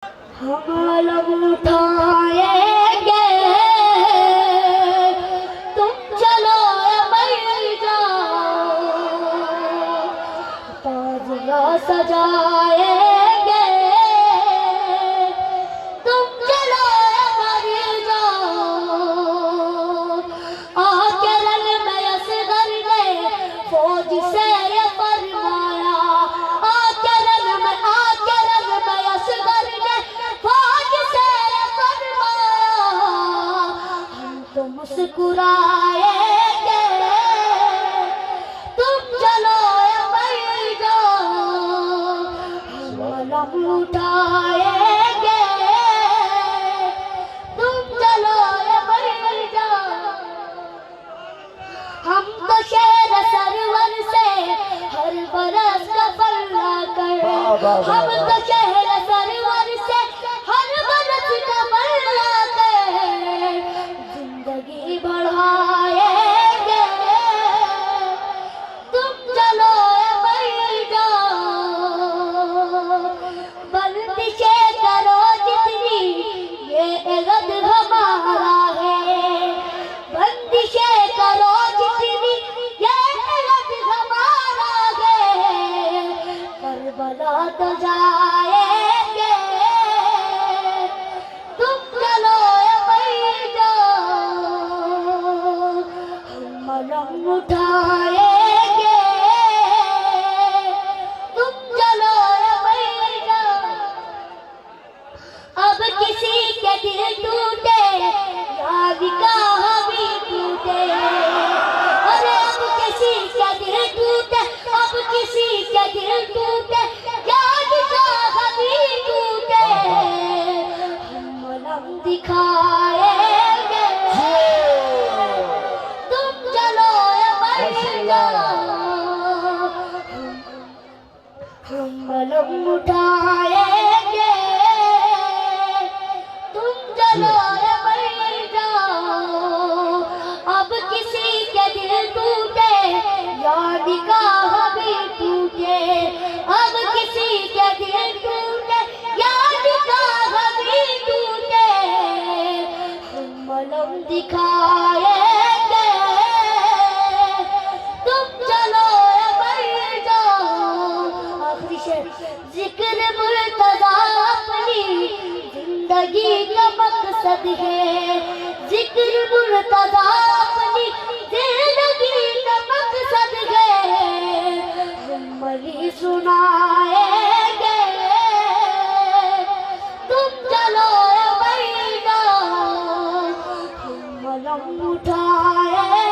हम लोग उठाएंगे, तुम चलो मर जाओ, ताजिया सजाएंगे, तुम चलो मर जाओ। आके रंग में असगर ने फौज से ये फरमाया, आके रंग में असगर ने फौज से ये फरमाया, हम तो मुस्कुराएंगे, तुम चलो मर जाओ, हम लम उठाएंगे, तुम चलो मर जाओ। हम तो शेर सरवर से हर बरस सफर लाकर, हम तो शेर सरवर से हर बरस सफर लाकर जिंदगी बढ़ाएंगे, तुम चलो मर जाओ। बंदिशें करो जितनी ये गद हमारा है, बंदिशें करो जितनी ये गद हमारा है, करबला तो जाएंगे, तुम चलो मर जाओ, हम मलम उठाएंगे, तुम चलो मर जाओ। अब किसी के दिल टूटे, याद का हमी टूटे, अरे अब किसी के दिल टूटे, अब किसी के दिल टूटे, याद का हमी टूटे, हम मलम दिखाएंगे, तुम चलो मर जाओ, हम मलम उठाएंगे, तुम चलो मर जाओ। अब किसी के दिल टूटे, याद का हमी टूटे, अब किसी के दिल टूटे, याद का हमी टूटे, हम मलम दिखाएंगे, तुम चलो मर जाओ। आखिरी शेर, जिक्र मुर्तज़ा अपनी जिंदगी का मकसद है, जिक्र मुर्तज़ा अपनी जिंदगी का मकसद है, हम मली सुनाएंगे, तुम चलो मर जाओ, हम मलम उठाएंगे।